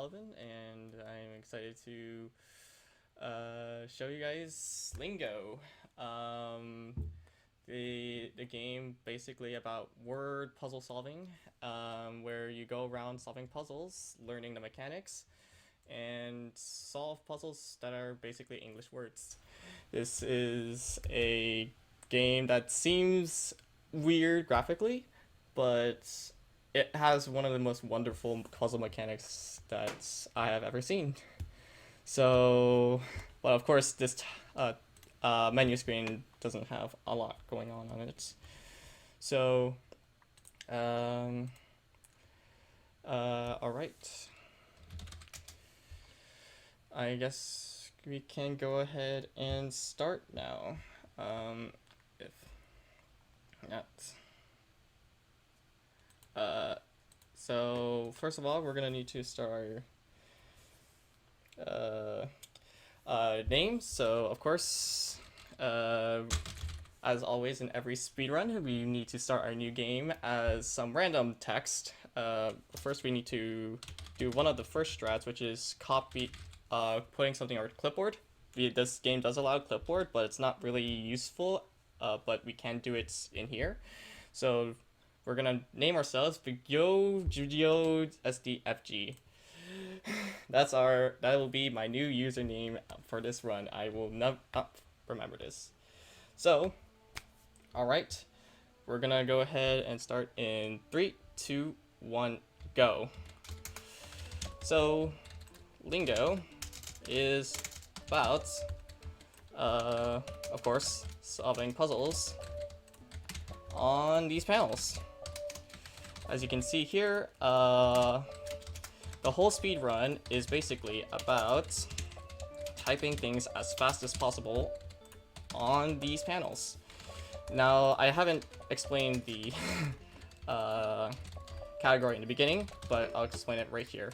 undalevein, and I'm excited to show you guys Lingo. The game basically about word puzzle solving, where you go around solving puzzles, learning the mechanics, and solve puzzles that are basically English words. This is a game that seems weird graphically, but it has one of the most wonderful puzzle mechanics that I have ever seen. So, but of course, this menu screen doesn't have a lot going on it. So, all right. I guess we can go ahead and start now. If not. So first of all, we're gonna need to start our names. So of course, as always in every speedrun, we need to start our new game as some random text. First we need to do one of the first strats, which is putting something on our clipboard. This game does allow clipboard, but it's not really useful, but we can do it in here. So we're gonna name ourselves Video Judio SDFG. That will be my new username for this run. I will not remember this. So, alright. We're gonna go ahead and start in 3, 2, 1, go. So, Lingo is about, of course, solving puzzles on these panels. As you can see here, the whole speed run is basically about typing things as fast as possible on these panels. Now, I haven't explained the category in the beginning, but I'll explain it right here.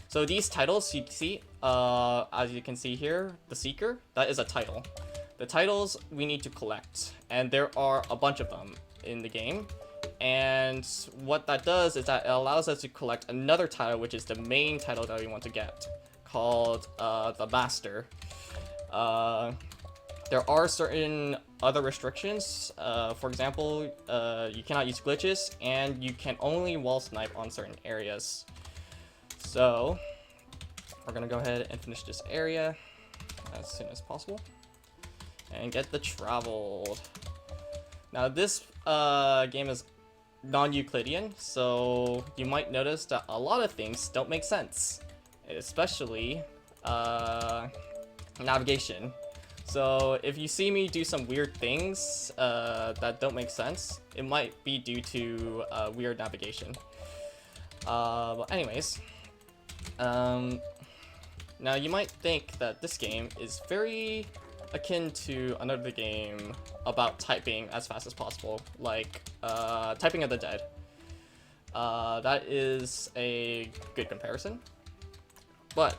So these titles you see, as you can see here, the Seeker, that is a title. The titles we need to collect, and there are a bunch of them in the game. And what that does is that it allows us to collect another title, which is the main title that we want to get, called the Master. There are certain other restrictions. For example, you cannot use glitches, and you can only wall snipe on certain areas. So we're gonna go ahead and finish this area as soon as possible and get the traveled. Now this game is non-Euclidean, so you might notice that a lot of things don't make sense, especially navigation. So if you see me do some weird things that don't make sense, it might be due to weird navigation. But anyways, now you might think that this game is very akin to another game about typing as fast as possible, like Typing of the Dead. That is a good comparison. But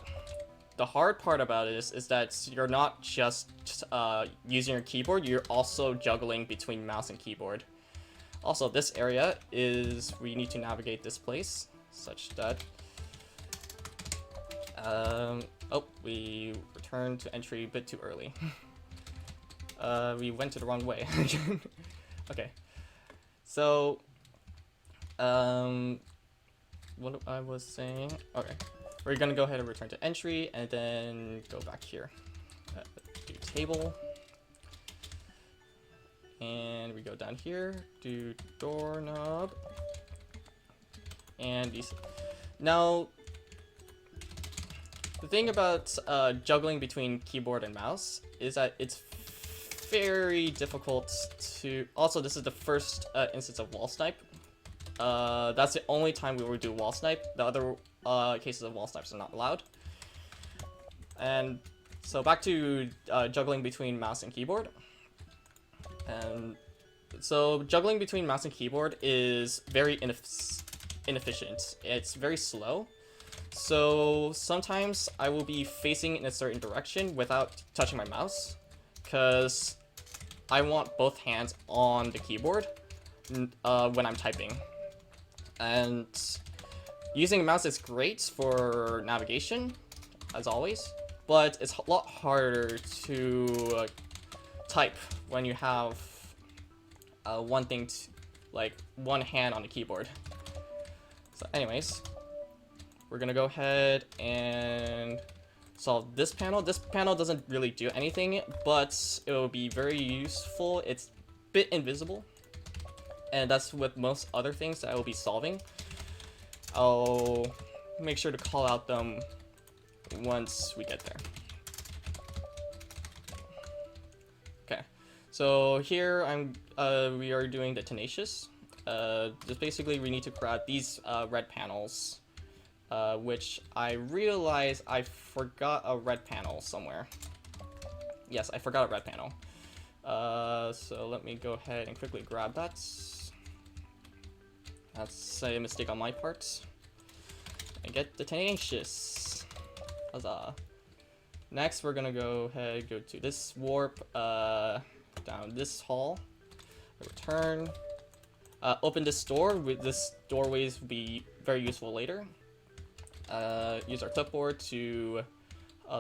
the hard part about it is that you're not just using your keyboard, you're also juggling between mouse and keyboard. Also, this area is we need to navigate this place such that oh, we returned to entry a bit too early. We went to the wrong way. Okay. So, what I was saying, okay. We're gonna go ahead and return to entry and then go back here. Do table. And we go down here, do doorknob. And these. Now, the thing about juggling between keyboard and mouse is that it's very difficult to... Also, this is the first instance of wall snipe. That's the only time we will do wall snipe. The other cases of wall snipes are not allowed. And so back to juggling between mouse and keyboard. And so juggling between mouse and keyboard is very inefficient. It's very slow. So sometimes I will be facing in a certain direction without touching my mouse, because I want both hands on the keyboard when I'm typing. And Using a mouse is great for navigation, as always, but it's a lot harder to type when you have one thing, like one hand on the keyboard. So anyways, we're gonna go ahead and solve this panel. This panel doesn't really do anything, but it will be very useful. It's a bit invisible, and that's with most other things that I will be solving. I'll make sure to call out them once we get there. Okay, so here we are doing the tenacious. Just basically we need to grab these red panels, which I realize I forgot a red panel somewhere. Yes, I forgot a red panel. So let me go ahead and quickly grab that. That's a mistake on my part. And get the tenacious. Huzzah. Next, we're gonna go ahead, go to this warp, down this hall, return, open this door. This doorways will be very useful later. Use our clipboard to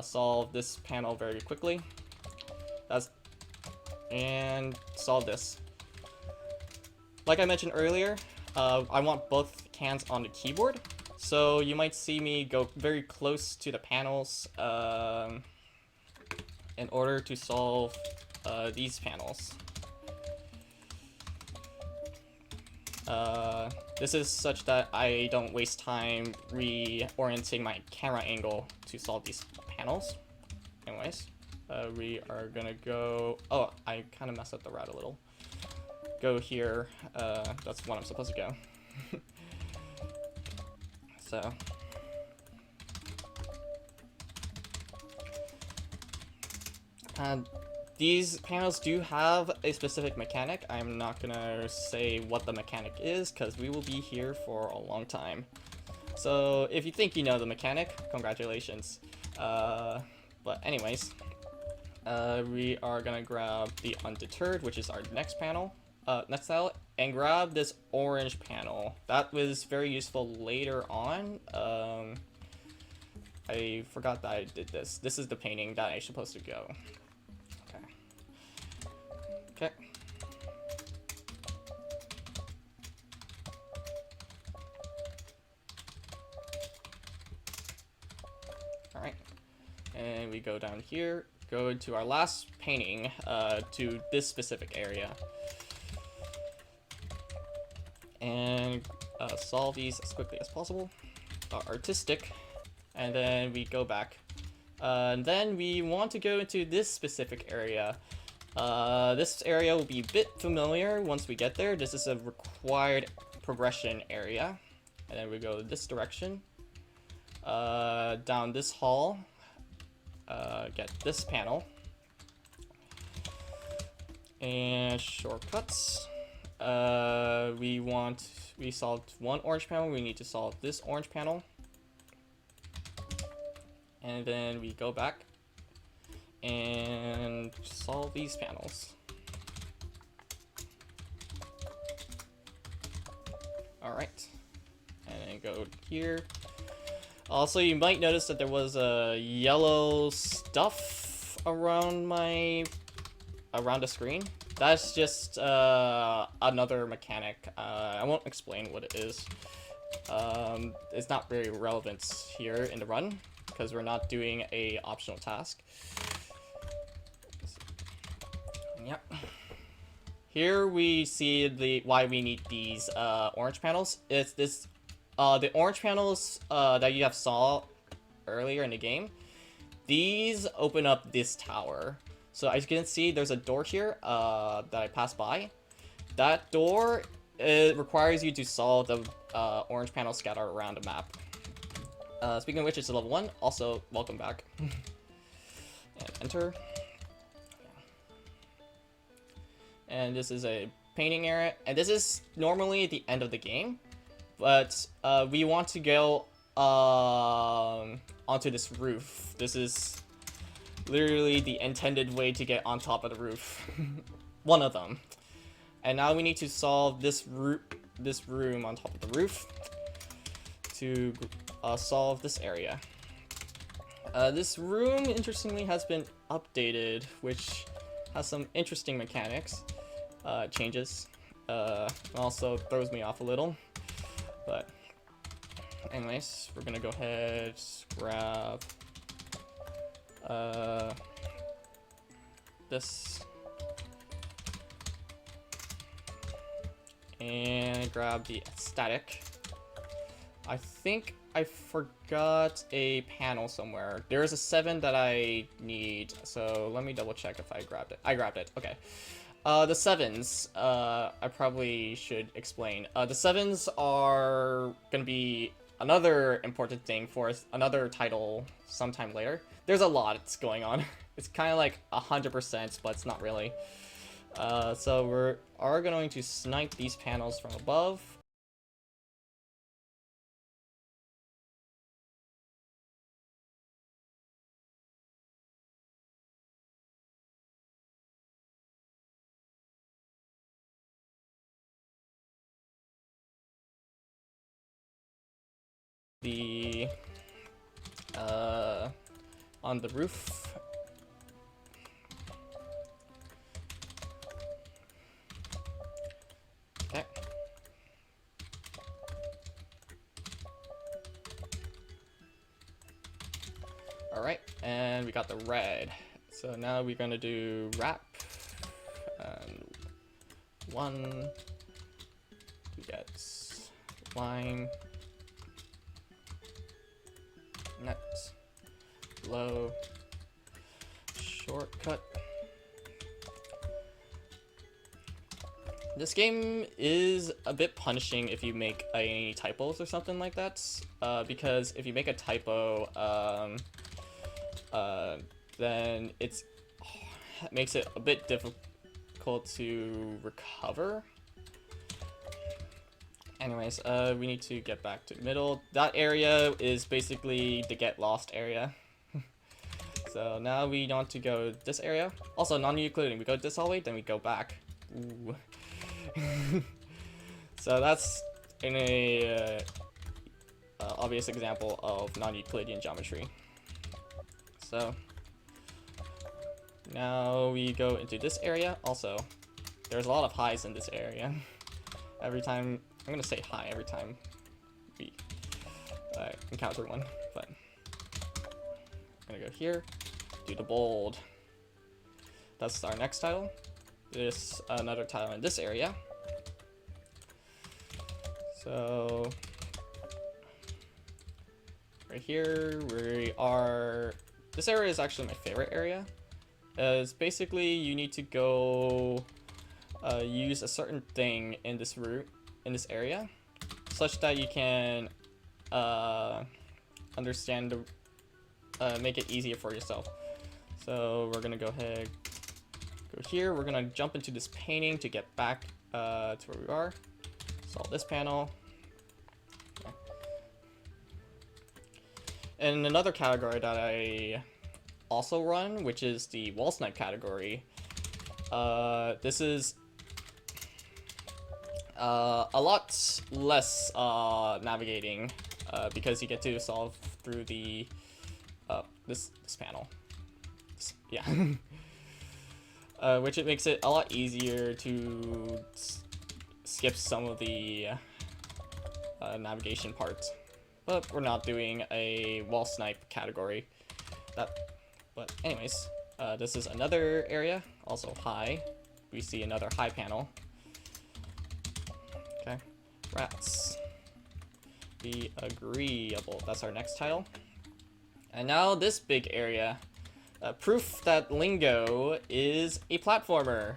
solve this panel very quickly. And solve this. Like I mentioned earlier, I want both hands on the keyboard, so you might see me go very close to the panels in order to solve these panels. This is such that I don't waste time reorienting my camera angle to solve these panels. Anyways, we are gonna go... Oh, I kind of messed up the route a little. Go here. That's when I'm supposed to go. So... these panels do have a specific mechanic. I'm not gonna say what the mechanic is, because we will be here for a long time. So if you think you know the mechanic, congratulations. But anyways, we are gonna grab the Undeterred, which is our next panel, next tile, and grab this orange panel. That was very useful later on. I forgot that I did this. This is the painting that I'm supposed to go. Okay. Alright. And we go down here, go into our last painting, to this specific area. And solve these as quickly as possible. Artistic. And then we go back. And then we want to go into this specific area. This area will be a bit familiar once we get there. This is a required progression area. And then we go this direction. Down this hall. Get this panel. And shortcuts. We solved one orange panel. We need to solve this orange panel. And then we go back and solve these panels. Alright, and then go here. Also, you might notice that there was a yellow stuff around the screen. That's just another mechanic. I won't explain what it is. It's not very relevant here in the run, because we're not doing a optional task. Yep. Here we see why we need these orange panels. It's this the orange panels that you have saw earlier in the game. These open up this tower. So as you can see, there's a door here that I passed by. That door, it requires you to solve the orange panels scattered around the map. Speaking of which, it's a level 1. Also, welcome back. And enter. And this is a painting area. And this is normally the end of the game. But we want to go onto this roof. This is literally the intended way to get on top of the roof. One of them. And now we need to solve this room on top of the roof to solve this area. This room, interestingly, has been updated, which has some interesting mechanics, changes. Also throws me off a little, but anyways, we're gonna go ahead, grab this, and grab the static. I think I forgot a panel somewhere. There's a 7 that I need, so let me double check if I grabbed it. I grabbed it, okay. The 7s, I probably should explain. The 7s are gonna be another important thing for another title sometime later. There's a lot that's going on. It's kind of like 100%, but it's not really. So we are going to snipe these panels from above. The on the roof. Okay. All right, and we got the red. So now we're gonna do wrap. And 1. We get line. Net, low, shortcut. This game is a bit punishing if you make any typos or something like that, because if you make a typo, then it makes it a bit difficult to recover. Anyways, we need to get back to the middle. That area is basically the get lost area. So now we want to go this area. Also, non-Euclidean. We go this hallway, then we go back. Ooh. So that's in a obvious example of non-Euclidean geometry. So now we go into this area. Also, there's a lot of highs in this area. Every time, I'm gonna say hi every time we encounter one, but I'm gonna go here, do the bold. That's our next title. This another title in this area. So right here we are. This area is actually my favorite area. It's basically you need to go use a certain thing in this route, in this area, such that you can understand the, make it easier for yourself. So we're gonna go ahead, go here. We're gonna jump into this painting to get back to where we are. Solve this panel. Okay. And another category that I also run, which is the wall snipe category. This is a lot less navigating because you get to solve through the this panel. Yeah. Which it makes it a lot easier to skip some of the navigation parts. But we're not doing a wall snipe category. But anyways, this is another area, also high. We see another high panel. Okay, rats. Be agreeable. That's our next title. And now this big area. Proof that Lingo is a platformer.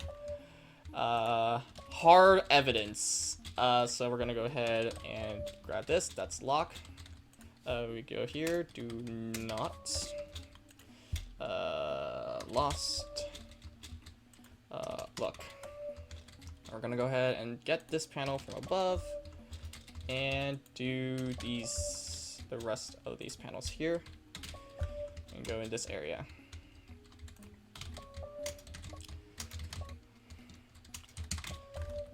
Hard evidence. So we're gonna go ahead and grab this. That's lock. We go here. Do not. Lost. Look. We're gonna go ahead and get this panel from above and do the rest of these panels here and go in this area.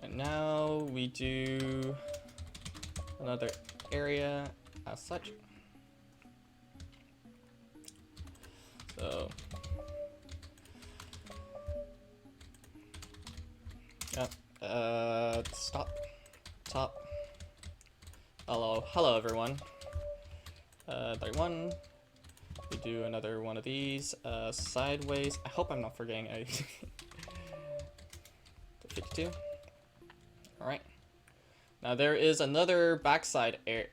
And now we do another area. as such. So yeah, stop, top. Hello everyone. 31. We do another one of these, sideways. I hope I'm not forgetting anything. 52. Alright. Now there is another backside air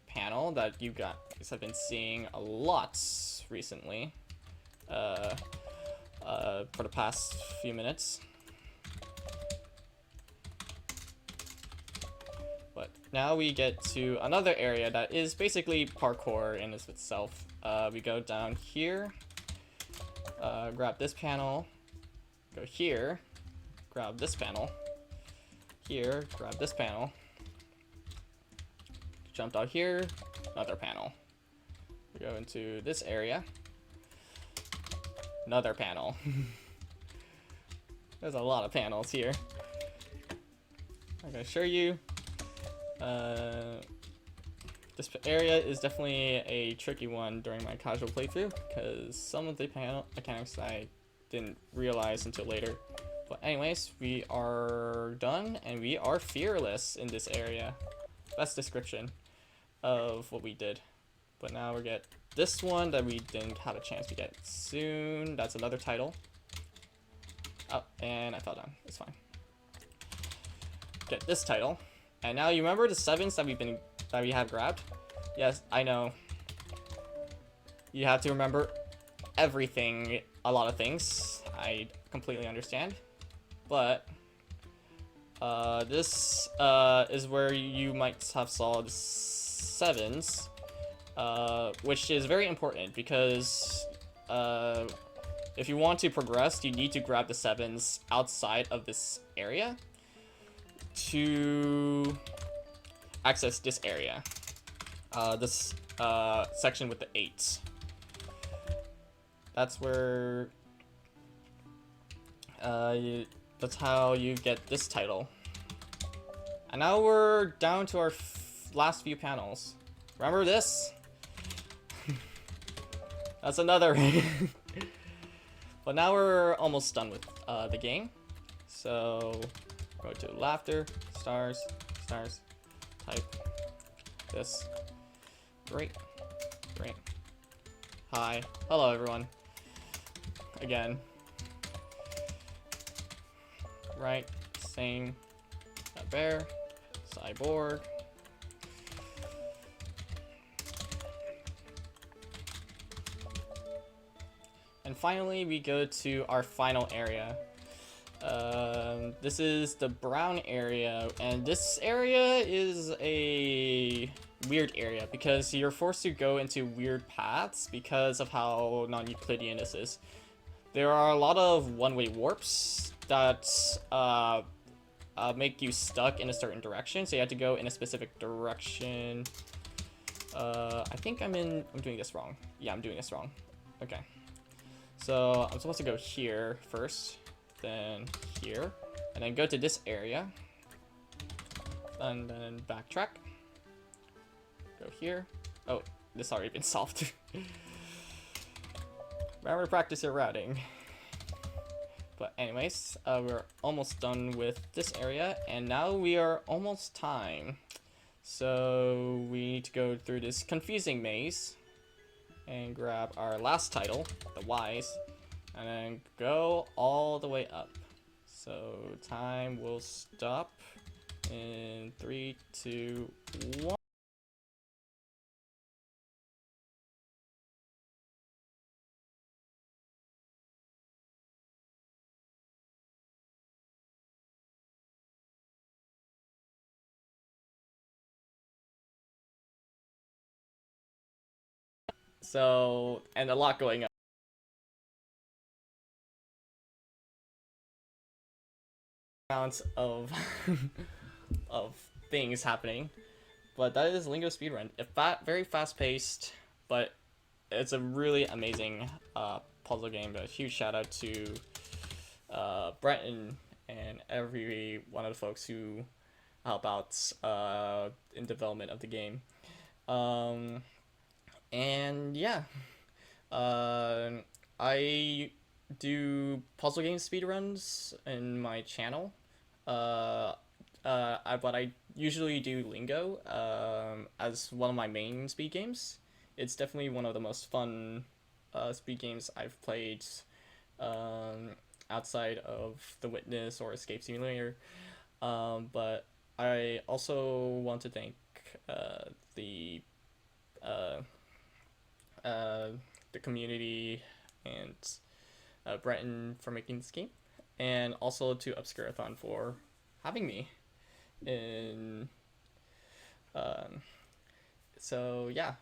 panel that you guys have been seeing a lot recently. For the past few minutes. But now we get to another area that is basically parkour in itself. We go down here, grab this panel, go here, grab this panel, here, grab this panel, jumped out here, another panel. We go into this area, another panel. There's a lot of panels here. I'm gonna show you. This area is definitely a tricky one during my casual playthrough because some of the panel mechanics I didn't realize until later. But anyways, we are done and we are fearless in this area. Best description of what we did. But now we get this one that we didn't have a chance to get soon. That's another title. Oh, and I fell down. It's fine. Get this title. And now you remember the 7s that we have grabbed? Yes, I know. You have to remember everything, a lot of things. I completely understand. But this is where you might have saw the 7s, which is very important because if you want to progress, you need to grab the 7s outside of this area to access this area, this section with the 8s. That's where that's how you get this title. And now we're down to our last few panels. Remember this? That's another. But now we're almost done with the game. So go to laughter, stars, stars, type this. Great, great. Hi, hello everyone. Again. Right, same. Got bear, cyborg. And finally, we go to our final area. This is the brown area, and this area is a weird area because you're forced to go into weird paths because of how non-Euclidean this is. There are a lot of one-way warps that make you stuck in a certain direction, so you have to go in a specific direction. I think I'm doing this wrong. Yeah, I'm doing this wrong. Okay. So I'm supposed to go here first, then here, and then go to this area, and then backtrack. Go here. Oh, this already been solved. Remember to practice your routing. But anyways, we're almost done with this area, and now we are almost time. So we need to go through this confusing maze and grab our last title, the Ys, and then go all the way up. So time will stop in 3, 2, 1. So, and a lot going on. Amounts of of things happening, but that is Lingo speedrun. Very fast-paced, but it's a really amazing puzzle game. A huge shout out to Brenton and every one of the folks who help out in development of the game. Um, and yeah, uh, I do puzzle game speedruns in my channel. But I usually do Lingo as one of my main speed games. It's definitely one of the most fun speed games I've played um, outside of The Witness or Escape Simulator. But I also want to thank the uh, uh, the community and Breton for making this game, and also to Obscurathon for having me. And um, so yeah,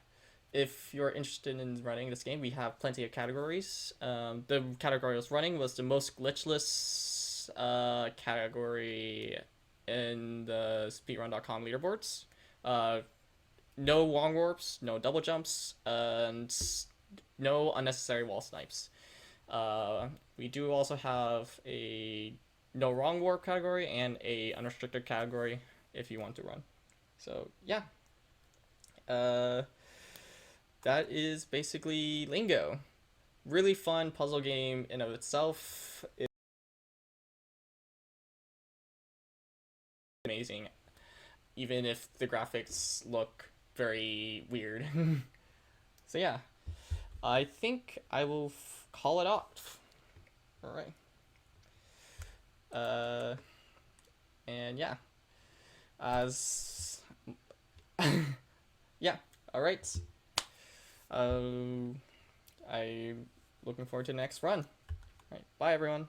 if you're interested in running this game, we have plenty of categories. The category I was running was the most glitchless category in the speedrun.com leaderboards. Uh, no long warps, no double jumps, and no unnecessary wall snipes. We do also have a no wrong warp category and a unrestricted category if you want to run. So yeah, uh, that is basically Lingo. Really fun puzzle game in of itself. It's amazing, even if the graphics look very weird. So yeah, I think I will call it off. All right. Uh, and yeah, as yeah, all right. I'm looking forward to the next run. All right, bye everyone.